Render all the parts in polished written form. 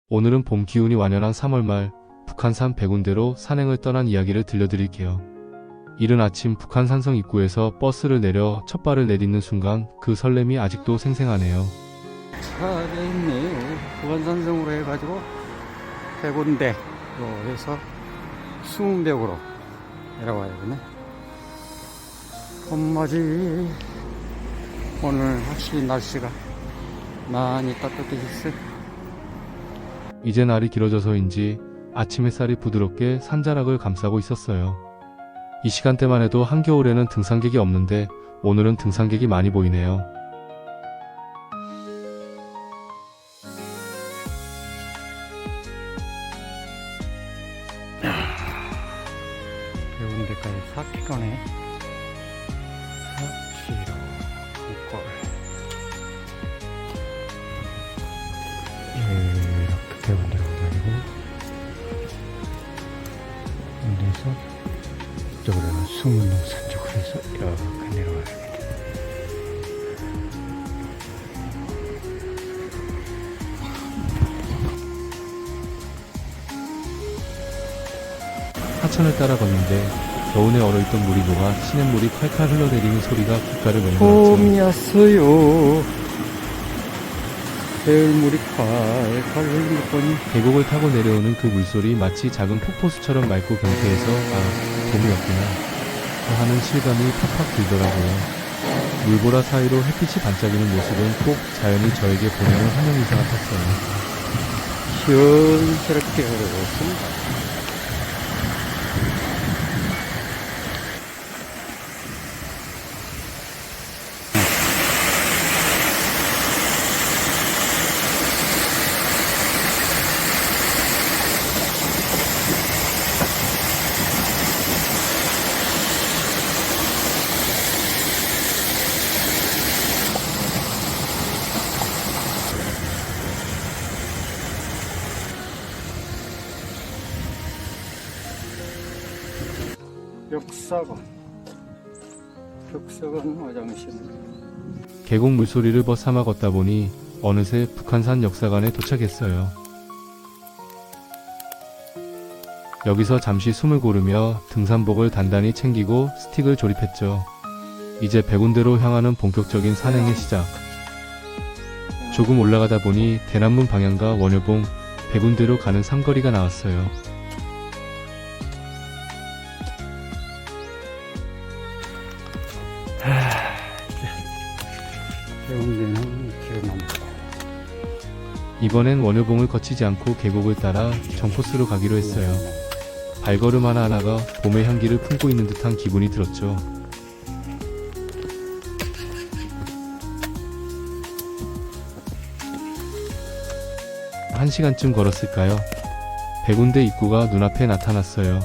오늘은 봄 기운이 완연한 3월 말 북한산 백운대로 산행을 떠난 이야기를 들려드릴게요. 이른 아침 북한 산성 입구에서 버스를 내려 첫 발을 내딛는 순간 그 설렘이 아직도 생생하네요. 차가 있네요. 북한산성으로 해가지고 백운대로 해서 수문벽으로 내려가야겠네. 봄맞이 오늘 확실히 날씨가 많이 따뜻해졌어요. 이제 날이 길어져서인지 아침 햇살이 부드럽게 산자락을 감싸고 있었어요. 이 시간대만 해도 한겨울에는 등산객이 없는데 오늘은 등산객이 많이 보이네요. 백운대까지 4km네. 4km 꼴. 이렇게 백운대로 가가지고 백운대에서 이쪽으로 수문동산 쪽으로 해서 이렇게 내려가야겠네. 하천을 따라 걷는데 겨우내 얼어있던 물이 녹아 시냇물이 칼칼 흘러내리는 소리가 귓가를 맴돌았죠. 봄이 왔어요. 배울물이 칼칼 흘리는 뻔히. 계곡을 타고 내려오는 그 물소리 마치 작은 폭포수처럼 맑고 경쾌해서 봄이었구나 하는 실감이 팍팍 들더라고요. 물보라 사이로 햇빛이 반짝이는 모습은 꼭 자연이 저에게 보내는 환영 인사 같았어요. 시원스럽게 흐르고 벽사관 화장실. 계곡 물소리를 벗삼아 걷다 보니 어느새 북한산 역사관에 도착했어요. 여기서 잠시 숨을 고르며 등산복을 단단히 챙기고 스틱을 조립했죠. 이제 백운대로 향하는 본격적인 산행의 시작. 조금 올라가다 보니 대남문 방향과 원효봉, 백운대로 가는 삼거리가 나왔어요. 백운대는 기억납니다. 이번엔 원효봉을 거치지 않고 계곡을 따라 정코스로 가기로 했어요. 발걸음 하나하나가 봄의 향기를 품고 있는 듯한 기분이 들었죠. 한 시간쯤 걸었을까요? 백운대 입구가 눈앞에 나타났어요.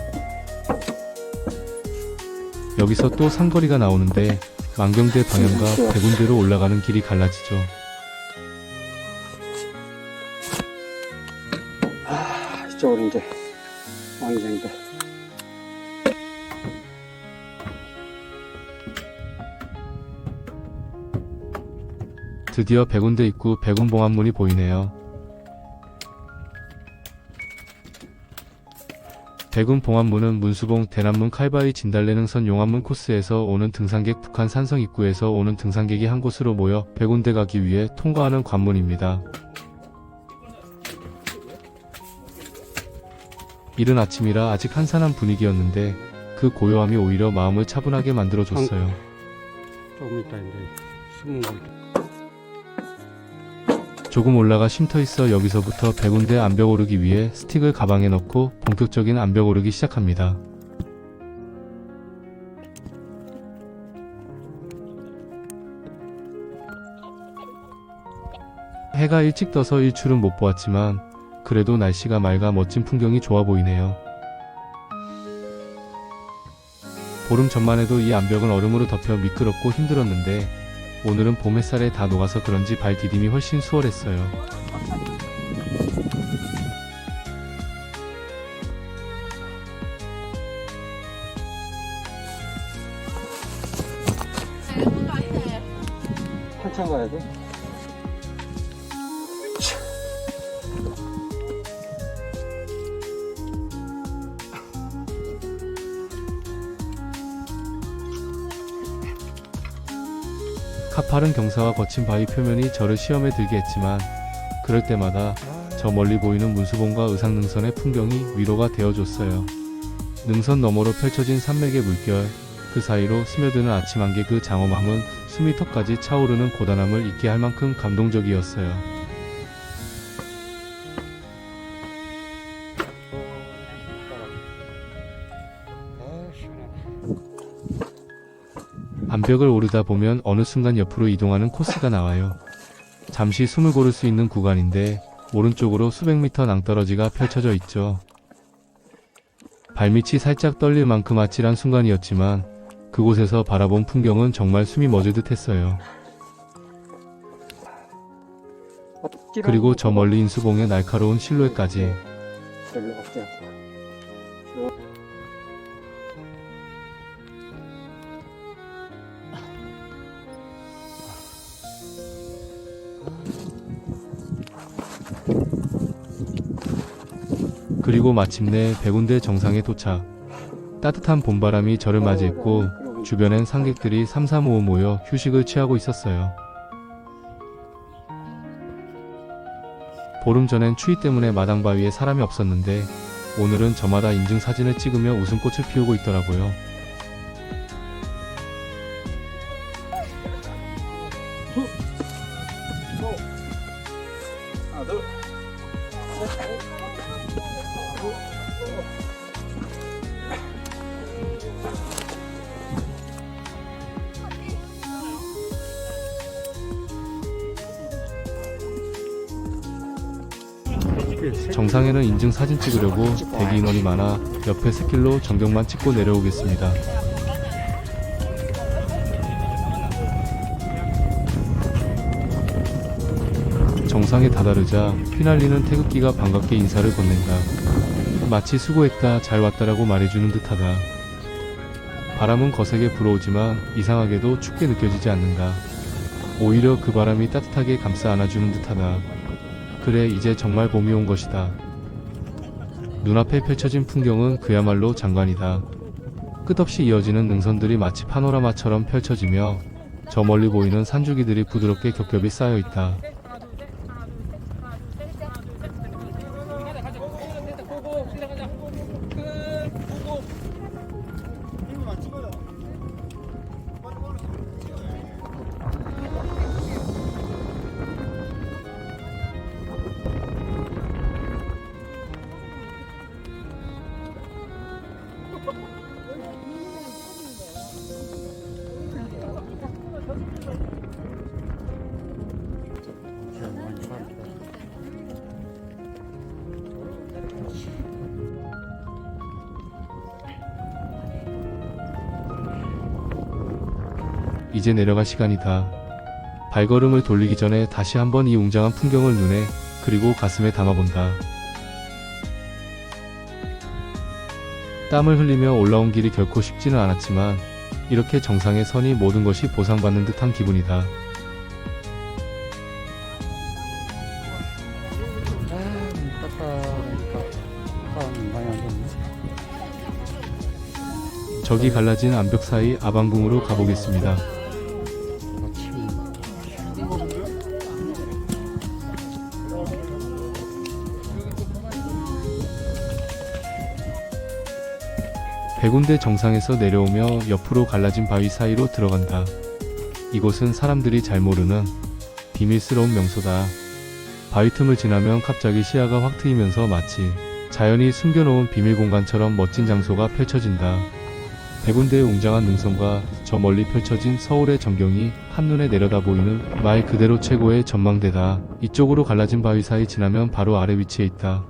여기서 또 산거리가 나오는데 만경대 방향과 백운대로 올라가는 길이 갈라지죠. 이쪽으로 이제 왕정대. 드디어 백운대 입구 백운봉안문이 보이네요. 백운봉안문은 문수봉, 대남문, 칼바위, 진달래 능선, 용안문 코스에서 오는 등산객, 북한 산성 입구에서 오는 등산객이 한 곳으로 모여 백운대 가기 위해 통과하는 관문입니다. 이른 아침이라 아직 한산한 분위기였는데 그 고요함이 오히려 마음을 차분하게 만들어줬어요. 조금 있다 이제 수문공. 조금 올라가 쉼터있어 여기서부터 백운대 암벽 오르기 위해 스틱을 가방에 넣고 본격적인 암벽 오르기 시작합니다. 해가 일찍 떠서 일출은 못 보았지만 그래도 날씨가 맑아 멋진 풍경이 좋아 보이네요. 보름 전만 해도 이 암벽은 얼음으로 덮여 미끄럽고 힘들었는데 오늘은 봄 햇살에 다 녹아서 그런지 발 디딤이 훨씬 수월했어요. 한참 가야 돼. 가파른 경사와 거친 바위 표면이 저를 시험에 들게 했지만 그럴 때마다 저 멀리 보이는 문수봉과 의상능선의 풍경이 위로가 되어줬어요. 능선 너머로 펼쳐진 산맥의 물결, 그 사이로 스며드는 아침 안개, 그 장엄함은 숨이 턱까지 차오르는 고단함을 잊게 할 만큼 감동적이었어요. 암벽을 오르다 보면 어느 순간 옆으로 이동하는 코스가 나와요. 잠시 숨을 고를 수 있는 구간인데 오른쪽으로 수백 미터 낭떠러지가 펼쳐져 있죠. 발밑이 살짝 떨릴 만큼 아찔한 순간이었지만 그곳에서 바라본 풍경은 정말 숨이 멎을 듯 했어요. 그리고 저 멀리 인수봉의 날카로운 실루엣까지. 별로 없지 않고. 그리고 마침내 백운대 정상에 도착. 따뜻한 봄바람이 저를 맞이했고 주변엔 상객들이 삼삼오오 모여 휴식을 취하고 있었어요. 보름 전엔 추위 때문에 마당 바위에 사람이 없었는데 오늘은 저마다 인증사진을 찍으며 웃음꽃을 피우고 있더라고요. 하나, 둘. 정상에는 인증사진 찍으려고 대기 인원이 많아 옆에 샛길로 전경만 찍고 내려오겠습니다. 정상에 다다르자 휘날리는 태극기가 반갑게 인사를 건넨다. 마치 수고했다, 잘 왔다라고 말해주는 듯하다. 바람은 거세게 불어오지만 이상하게도 춥게 느껴지지 않는다. 오히려 그 바람이 따뜻하게 감싸 안아주는 듯하다. 그래, 이제 정말 봄이 온 것이다. 눈앞에 펼쳐진 풍경은 그야말로 장관이다. 끝없이 이어지는 능선들이 마치 파노라마처럼 펼쳐지며 저 멀리 보이는 산줄기들이 부드럽게 겹겹이 쌓여 있다. 이제 내려갈 시간이다. 발걸음을 돌리기 전에 다시 한번 이 웅장한 풍경을 눈에 그리고 가슴에 담아본다. 땀을 흘리며 올라온 길이 결코 쉽지는 않았지만 이렇게 정상에 서니 모든 것이 보상받는 듯한 기분이다. 저기 갈라진 암벽 사이 아방궁으로 가보겠습니다. 백운대 정상에서 내려오며 옆으로 갈라진 바위 사이로 들어간다. 이곳은 사람들이 잘 모르는 비밀스러운 명소다. 바위 틈을 지나면 갑자기 시야가 확 트이면서 마치 자연이 숨겨놓은 비밀 공간처럼 멋진 장소가 펼쳐진다. 백운대의 웅장한 능선과 저 멀리 펼쳐진 서울의 전경이 한눈에 내려다 보이는 말 그대로 최고의 전망대다. 이쪽으로 갈라진 바위 사이 지나면 바로 아래 위치에 있다.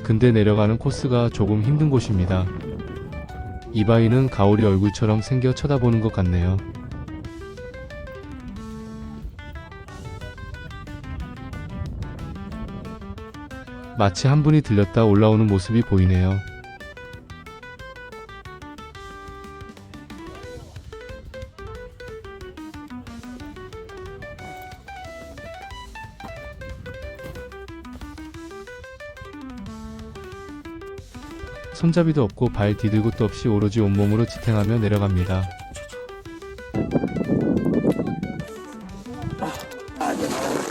근데 내려가는 코스가 조금 힘든 곳입니다. 이 바위는 가오리 얼굴처럼 생겨 쳐다보는 것 같네요. 마치 한 분이 들렸다 올라오는 모습이 보이네요. 손잡이도 없고 발 디딜 곳도 없이 오로지 온몸으로 지탱하며 내려갑니다.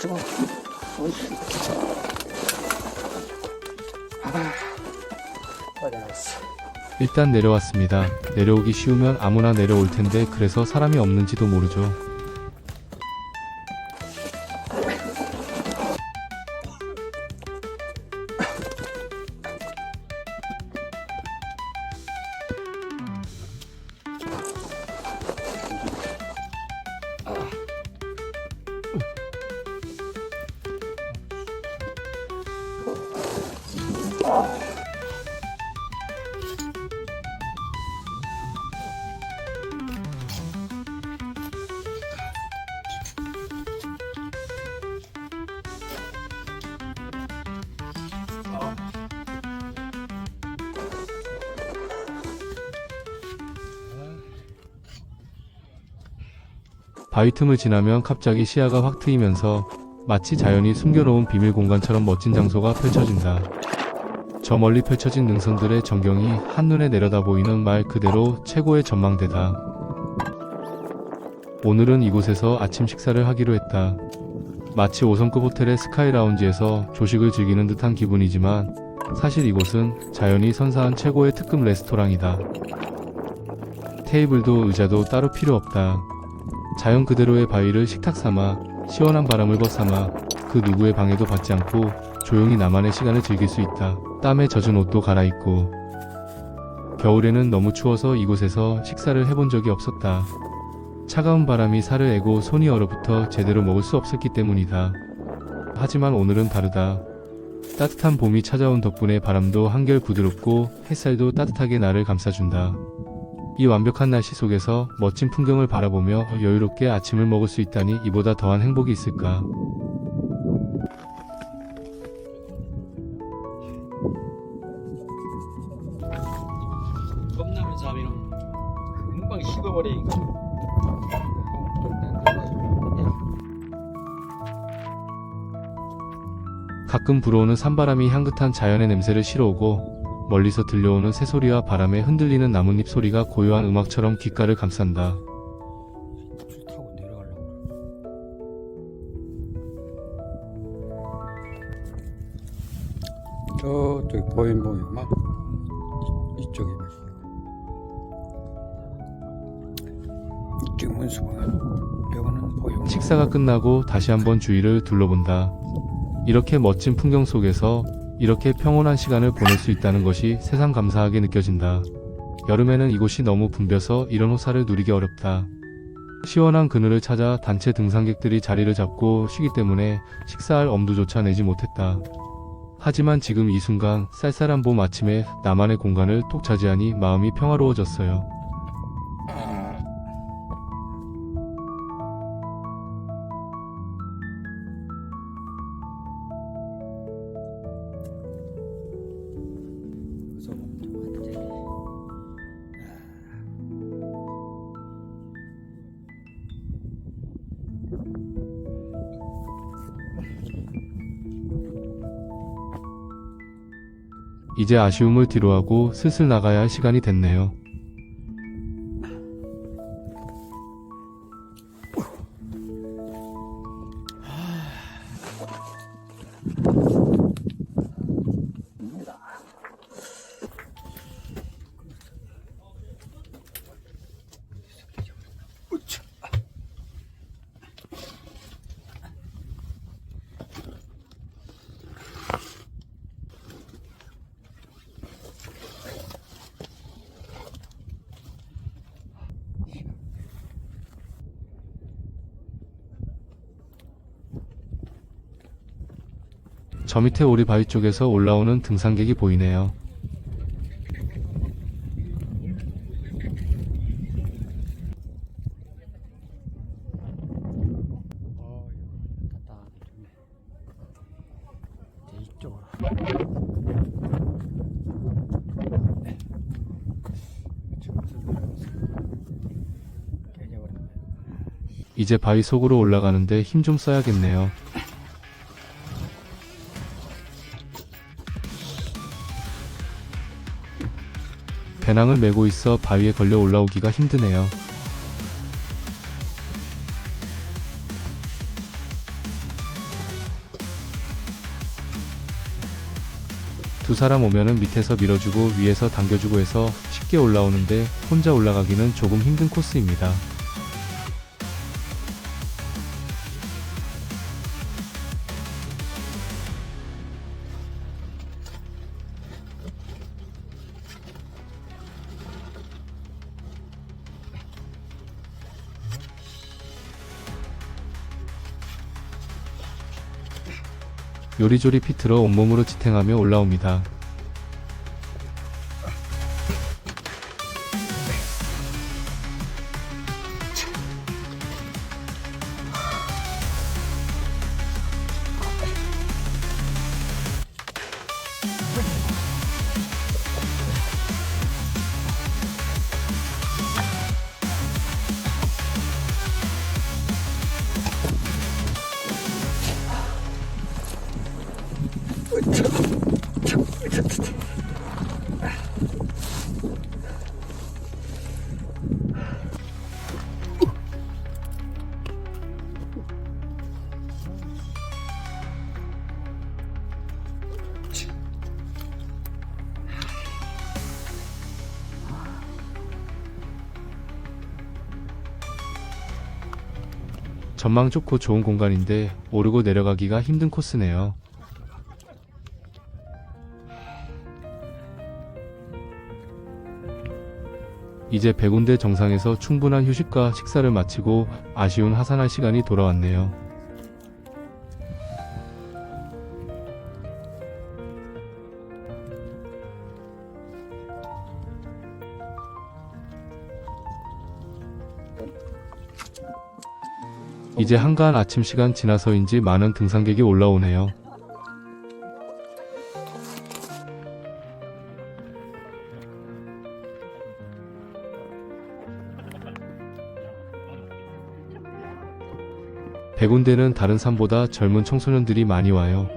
지금 어디갔어? 일단 내려왔습니다. 내려오기 쉬우면 아무나 내려올 텐데 그래서 사람이 없는지도 모르죠. 바위 틈을 지나면 갑자기 시야가 확 트이면서 마치 자연이 숨겨놓은 비밀 공간처럼 멋진 장소가 펼쳐진다. 저 멀리 펼쳐진 능선들의 전경이 한눈에 내려다 보이는 말 그대로 최고의 전망대다. 오늘은 이곳에서 아침 식사를 하기로 했다. 마치 5성급 호텔의 스카이 라운지에서 조식을 즐기는 듯한 기분이지만 사실 이곳은 자연이 선사한 최고의 특급 레스토랑이다. 테이블도 의자도 따로 필요 없다. 자연 그대로의 바위를 식탁 삼아 시원한 바람을 벗삼아 그 누구의 방해도 받지 않고 조용히 나만의 시간을 즐길 수 있다. 땀에 젖은 옷도 갈아입고. 겨울에는 너무 추워서 이곳에서 식사를 해본 적이 없었다. 차가운 바람이 살을 애고 손이 얼어붙어 제대로 먹을 수 없었기 때문이다. 하지만 오늘은 다르다. 따뜻한 봄이 찾아온 덕분에 바람도 한결 부드럽고 햇살도 따뜻하게 나를 감싸준다. 이 완벽한 날씨 속에서 멋진 풍경을 바라보며 여유롭게 아침을 먹을 수 있다니 이보다 더한 행복이 있을까. 겁나면 자미는 금방 식어버려 이거. 가끔 불어오는 산바람이 향긋한 자연의 냄새를 실어오고 멀리서 들려오는 새소리와 바람에 흔들리는 나뭇잎 소리가 고요한 음악처럼 귓가를 감싼다. 줄 타고 내려가려고. 저쪽에 보이는 막 이쪽에 지금 원수봉은 여기는 보여. 식사가 끝나고 다시 한번 주위를 둘러본다. 이렇게 멋진 풍경 속에서 이렇게 평온한 시간을 보낼 수 있다는 것이 세상 감사하게 느껴진다. 여름에는 이곳이 너무 붐벼서 이런 호사를 누리기 어렵다. 시원한 그늘을 찾아 단체 등산객들이 자리를 잡고 쉬기 때문에 식사할 엄두조차 내지 못했다. 하지만 지금 이 순간 쌀쌀한 봄 아침에 나만의 공간을 톡 차지하니 마음이 평화로워졌어요. 이제 아쉬움을 뒤로하고 슬슬 나가야 할 시간이 됐네요. 저 밑에 오리 바위 쪽에서 올라오는 등산객이 보이네요. 이쪽으로. 이제 바위 속으로 올라가는데 힘 좀 써야겠네요. 배낭을 메고 있어 바위에 걸려 올라오기가 힘드네요. 두 사람 오면은 밑에서 밀어주고 위에서 당겨주고 해서 쉽게 올라오는데 혼자 올라가기는 조금 힘든 코스입니다. 요리조리 피트러 온몸으로 지탱하며 올라옵니다. 전망 좋고 좋은 공간인데 오르고 내려가기가 힘든 코스네요. 이제 백운대 정상에서 충분한 휴식과 식사를 마치고 아쉬운 하산할 시간이 돌아왔네요. 이제 한가한 아침 시간 지나서인지 많은 등산객이 올라오네요. 백운대는 다른 산보다 젊은 청소년들이 많이 와요.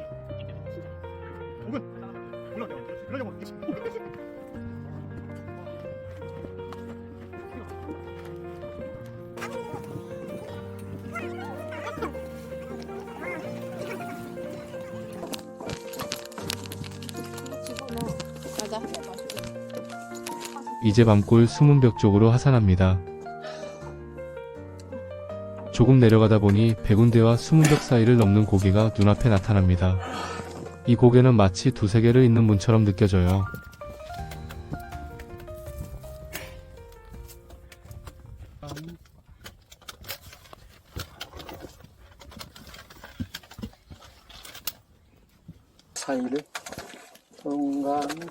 이제 밤골 숨은 벽 쪽으로 하산합니다. 조금 내려가다 보니 백운대와 숨은 벽 사이를 넘는 고개가 눈앞에 나타납니다. 이 고개는 마치 두세 개를 잇는 문처럼 느껴져요. 사이를 통과하는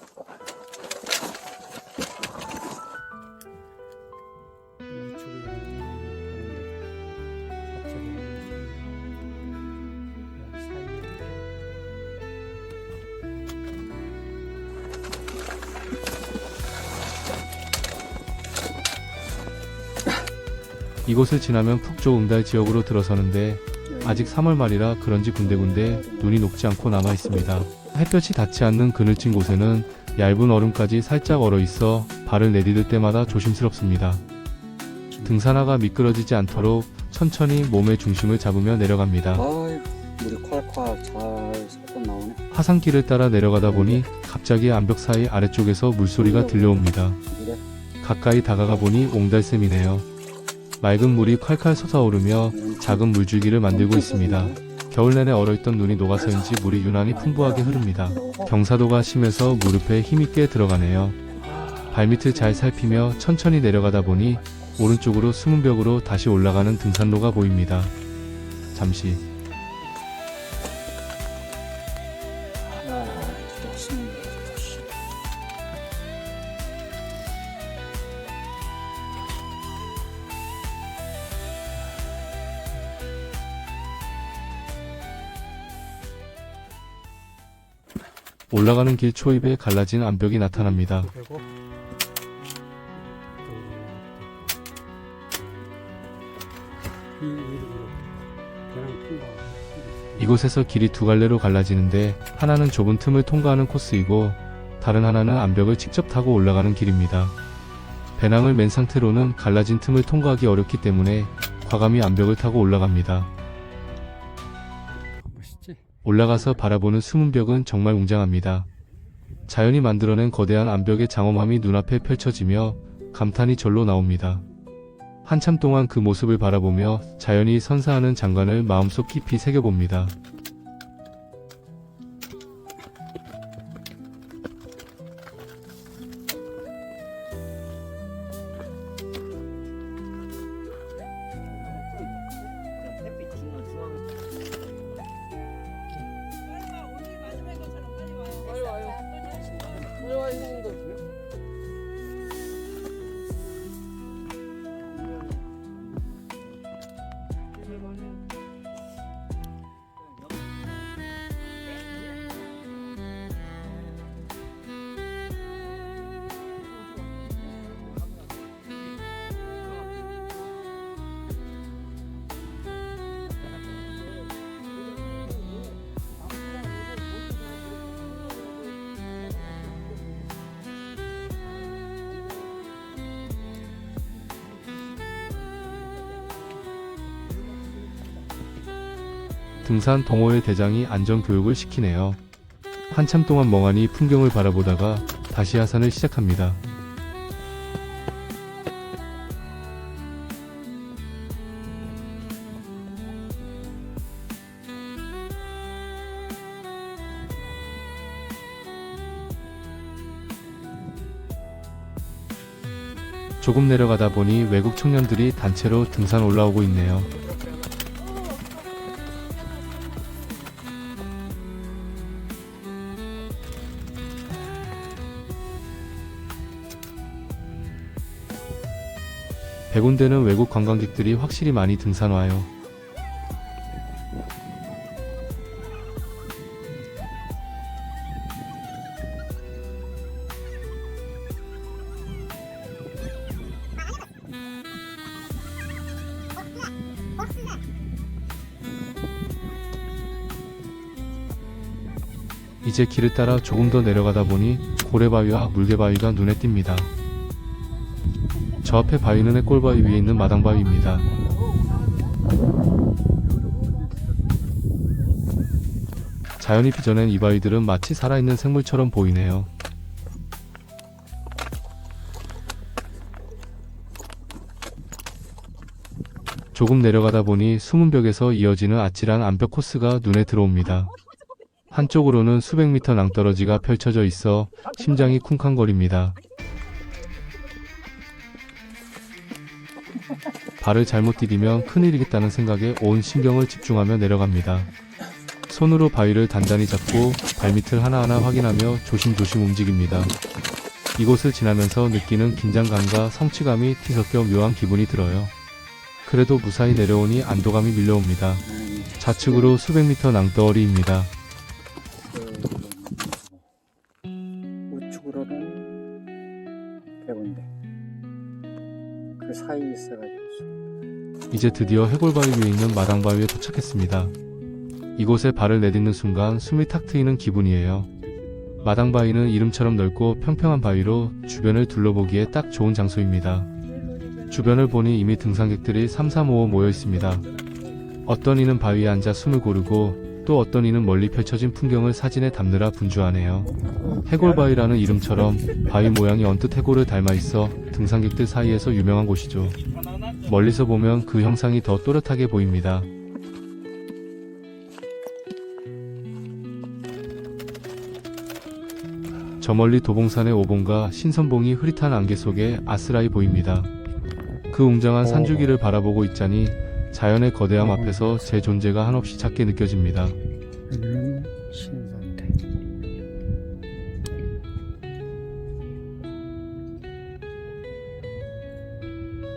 이곳을 지나면 북쪽 응달 지역으로 들어서는데 아직 3월 말이라 그런지 군데군데 눈이 녹지 않고 남아 있습니다. 햇볕이 닿지 않는 그늘진 곳에는 얇은 얼음까지 살짝 얼어 있어 발을 내디딜 때마다 조심스럽습니다. 등산화가 미끄러지지 않도록 천천히 몸의 중심을 잡으며 내려갑니다. 아이, 물이 콸콸 잘 섞어 나오네. 하산길을 따라 내려가다 보니 갑자기 암벽 사이 아래쪽에서 물소리가 들려옵니다. 그래? 가까이 다가가 보니 옹달샘이네요. 맑은 물이 콸콸 솟아오르며 작은 물줄기를 만들고 있습니다. 겨울 내내 얼어있던 눈이 녹아서인지 물이 유난히 풍부하게 흐릅니다. 경사도가 심해서 무릎에 힘있게 들어가네요. 발밑을 잘 살피며 천천히 내려가다 보니 오른쪽으로 숨은 벽으로 다시 올라가는 등산로가 보입니다. 잠시 아, 좋습니다. 올라가는 길 초입에 갈라진 암벽이 나타납니다. 그리고 이곳에서 길이 두 갈래로 갈라지는데 하나는 좁은 틈을 통과하는 코스이고 다른 하나는 암벽을 직접 타고 올라가는 길입니다. 배낭을 맨 상태로는 갈라진 틈을 통과하기 어렵기 때문에 과감히 암벽을 타고 올라갑니다. 멋있지? 올라가서 바라보는 숨은 벽은 정말 웅장합니다. 자연이 만들어낸 거대한 암벽의 장엄함이 눈앞에 펼쳐지며 감탄이 절로 나옵니다. 한참 동안 그 모습을 바라보며 자연이 선사하는 장관을 마음속 깊이 새겨봅니다. 등산 동호회 대장이 안전교육을 시키네요. 한참 동안 멍하니 풍경을 바라보다가 다시 하산을 시작합니다. 조금 내려가다 보니 외국 청년들이 단체로 등산 올라오고 있네요. 백운대는 외국 관광객들이 확실히 많이 등산 와요. 이제 길을 따라 조금 더 내려가다 보니 고래바위와 물개바위가 눈에 띕니다. 저 앞에 바위는 해골바위 위에 있는 마당바위입니다. 자연이 빚어낸 이 바위들은 마치 살아있는 생물처럼 보이네요. 조금 내려가다 보니 숨은 벽에서 이어지는 아찔한 암벽 코스가 눈에 들어옵니다. 한쪽으로는 수백 미터 낭떠러지가 펼쳐져 있어 심장이 쿵쾅거립니다. 발을 잘못 디디면 큰일이겠다는 생각에 온 신경을 집중하며 내려갑니다. 손으로 바위를 단단히 잡고 발밑을 하나하나 확인하며 조심조심 움직입니다. 이곳을 지나면서 느끼는 긴장감과 성취감이 뒤섞여 묘한 기분이 들어요. 그래도 무사히 내려오니 안도감이 밀려옵니다. 좌측으로 수백 미터 낭떠러리입니다. 우측으로는 백운대. 그 사이에 있어가지고. 이제 드디어 해골바위 위에 있는 마당바위에 도착했습니다. 이곳에 발을 내딛는 순간 숨이 탁 트이는 기분이에요. 마당바위는 이름처럼 넓고 평평한 바위로 주변을 둘러보기에 딱 좋은 장소입니다. 주변을 보니 이미 등산객들이 3-3-5 모여 있습니다. 어떤 이는 바위에 앉아 숨을 고르고 또 어떤 이는 멀리 펼쳐진 풍경을 사진에 담느라 분주하네요. 해골바위라는 이름처럼 바위 모양이 언뜻 해골을 닮아 있어 등산객들 사이에서 유명한 곳이죠. 멀리서 보면 그 형상이 더 또렷하게 보입니다. 저 멀리 도봉산의 오봉과 신선봉이 흐릿한 안개 속에 아스라이 보입니다. 그 웅장한 산줄기를 바라보고 있자니 자연의 거대함 앞에서 제 존재가 한없이 작게 느껴집니다. 여기는 신산대.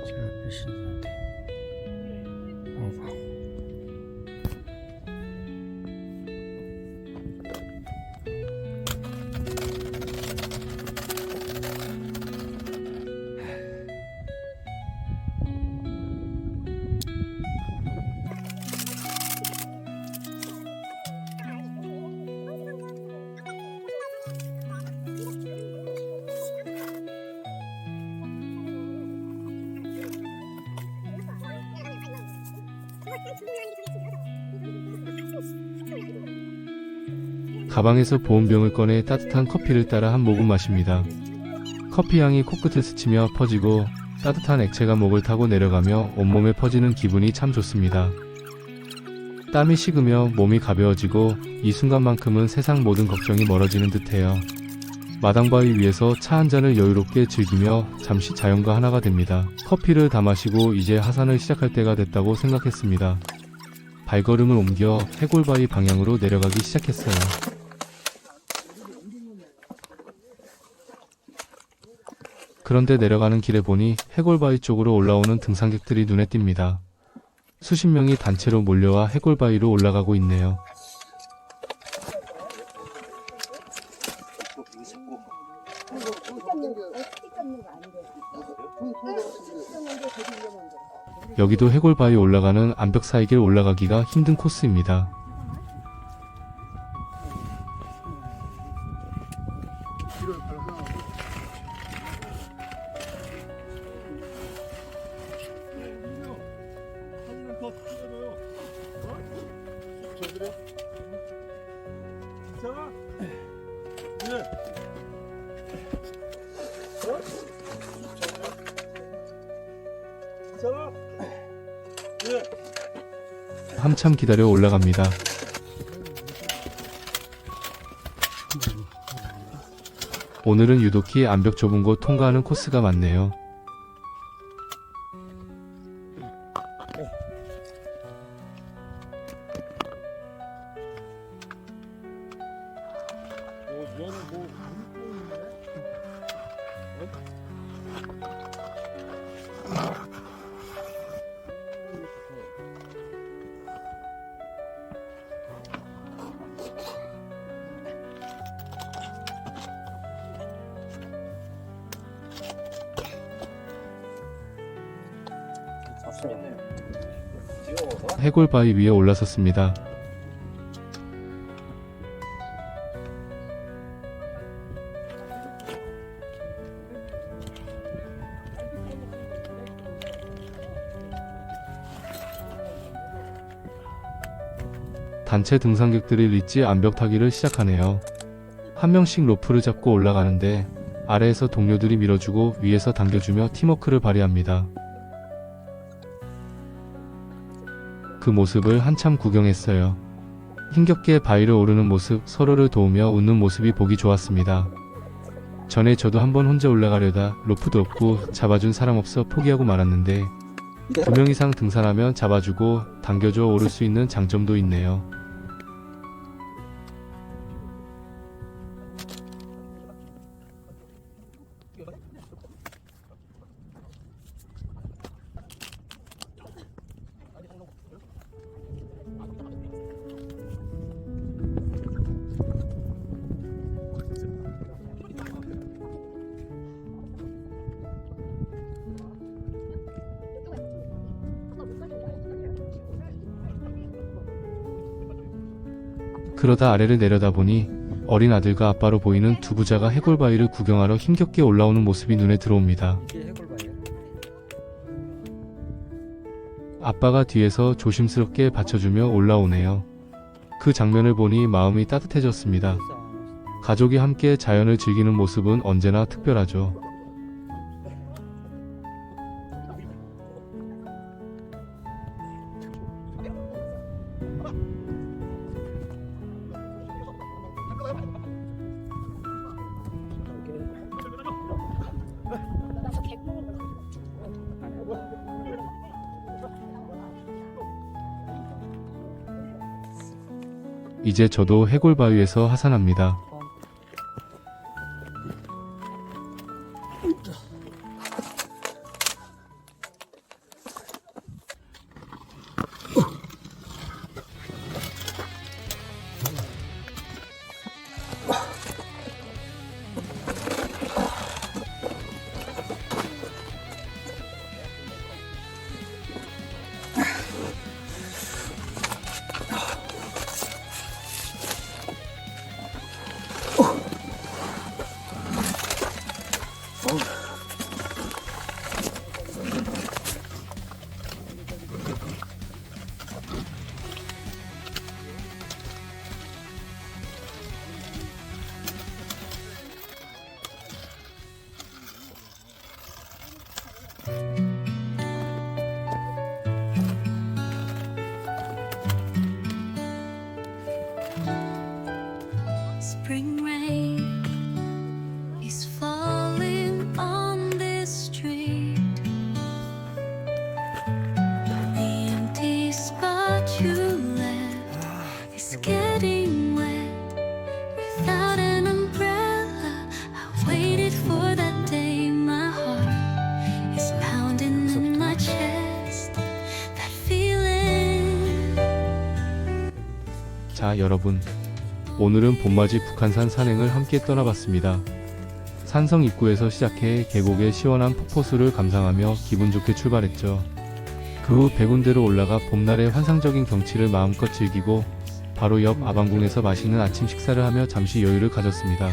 저 앞에 신산대. 오방. 가방에서 보온병을 꺼내 따뜻한 커피를 따라 한 모금 마십니다. 커피 향이 코끝을 스치며 퍼지고 따뜻한 액체가 목을 타고 내려가며 온몸에 퍼지는 기분이 참 좋습니다. 땀이 식으며 몸이 가벼워지고 이 순간만큼은 세상 모든 걱정이 멀어지는 듯해요. 마당바위 위에서 차 한 잔을 여유롭게 즐기며 잠시 자연과 하나가 됩니다. 커피를 다 마시고 이제 하산을 시작할 때가 됐다고 생각했습니다. 발걸음을 옮겨 해골바위 방향으로 내려가기 시작했어요. 그런데 내려가는 길에 보니 해골바위 쪽으로 올라오는 등산객들이 눈에 띕니다. 수십 명이 단체로 몰려와 해골바위로 올라가고 있네요. 여기도 해골바위 올라가는 암벽 사이길 올라가기가 힘든 코스입니다. 한참 기다려 올라갑니다. 오늘은 유독히 암벽 좁은 곳 통과하는 코스가 많네요. 해골바위 위에 올라섰습니다. 단체 등산객들이 리지 암벽 타기를 시작하네요. 한 명씩 로프를 잡고 올라가는데 아래에서 동료들이 밀어주고 위에서 당겨주며 팀워크를 발휘합니다. 그 모습을 한참 구경했어요. 힘겹게 바위를 오르는 모습, 서로를 도우며 웃는 모습이 보기 좋았습니다. 전에 저도 한번 혼자 올라가려다 로프도 없고 잡아준 사람 없어 포기하고 말았는데 2명 이상 등산하면 잡아주고 당겨줘 오를 수 있는 장점도 있네요. 그러다 아래를 내려다보니 어린 아들과 아빠로 보이는 두 부자가 해골바위를 구경하러 힘겹게 올라오는 모습이 눈에 들어옵니다. 아빠가 뒤에서 조심스럽게 받쳐주며 올라오네요. 그 장면을 보니 마음이 따뜻해졌습니다. 가족이 함께 자연을 즐기는 모습은 언제나 특별하죠. 이제 저도 해골바위에서 하산합니다. 자, 여러분. 오늘은 봄맞이 북한산 산행을 함께 떠나봤습니다. 산성 입구에서 시작해 계곡의 시원한 폭포수를 감상하며 기분 좋게 출발했죠. 그 후 백운대로 올라가 봄날의 환상적인 경치를 마음껏 즐기고 바로 옆 아방궁에서 맛있는 아침 식사를 하며 잠시 여유를 가졌습니다.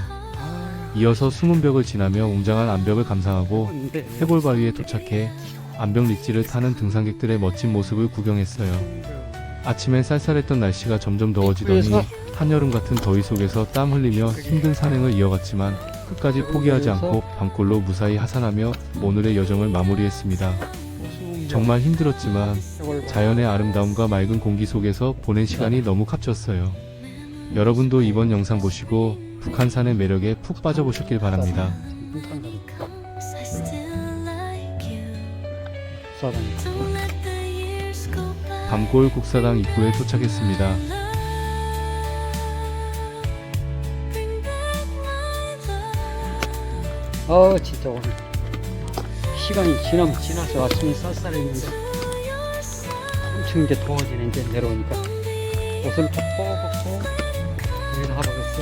이어서 수문벽을 지나며 웅장한 암벽을 감상하고 해골바위에 도착해 암벽 리지를 타는 등산객들의 멋진 모습을 구경했어요. 아침엔 쌀쌀했던 날씨가 점점 더워지더니 한여름 같은 더위 속에서 땀 흘리며 힘든 산행을 이어갔지만 끝까지 포기하지 않고 밤골로 무사히 하산하며 오늘의 여정을 마무리했습니다. 정말 힘들었지만 자연의 아름다움과 맑은 공기 속에서 보낸 시간이 너무 값졌어요. 여러분도 이번 영상 보시고 북한산의 매력에 푹 빠져보셨길 바랍니다. 밤골 국사당 입구에 도착했습니다. 진짜 오늘 시간이 지나면 지나서 아침에 쌀쌀했는데 엄청 이제 더워지네. 이제 내려오니까 옷을 다 벗고 여기다 하박했어.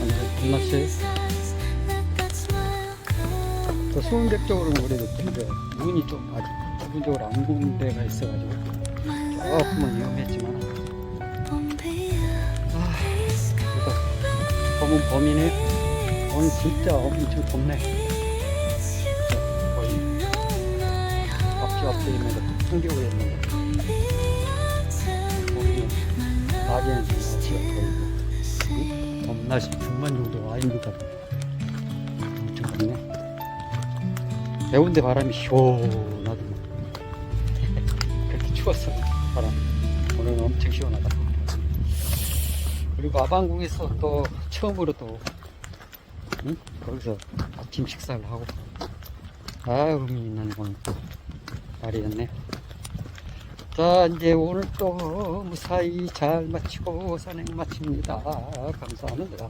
완전 끝났어요. 또 수원백 쪽으로는 그래도 근데 눈이 좀 아직 기본적으로 안 보는 데가 있어가지고 조금은 위험했지만 그래도 봄은 봄이네. 오늘 진짜 엄청 덥네. 거의 앞에 있는데 풍겨고 있는데 거기는 낮에는 날씨가 거의 봄날씨 중반 정도 와 있는 것 같아. 엄청 덥네. 배운데 바람이 시원하더만. 그렇게 추웠어 바람. 오늘은 엄청 시원하다. 그리고 아방궁에서 또 처음으로 또 거기서 아침 식사를 하고 의미 있는 오늘 또 날이었네. 자, 이제 오늘 또 무사히 잘 마치고 산행 마칩니다. 감사합니다.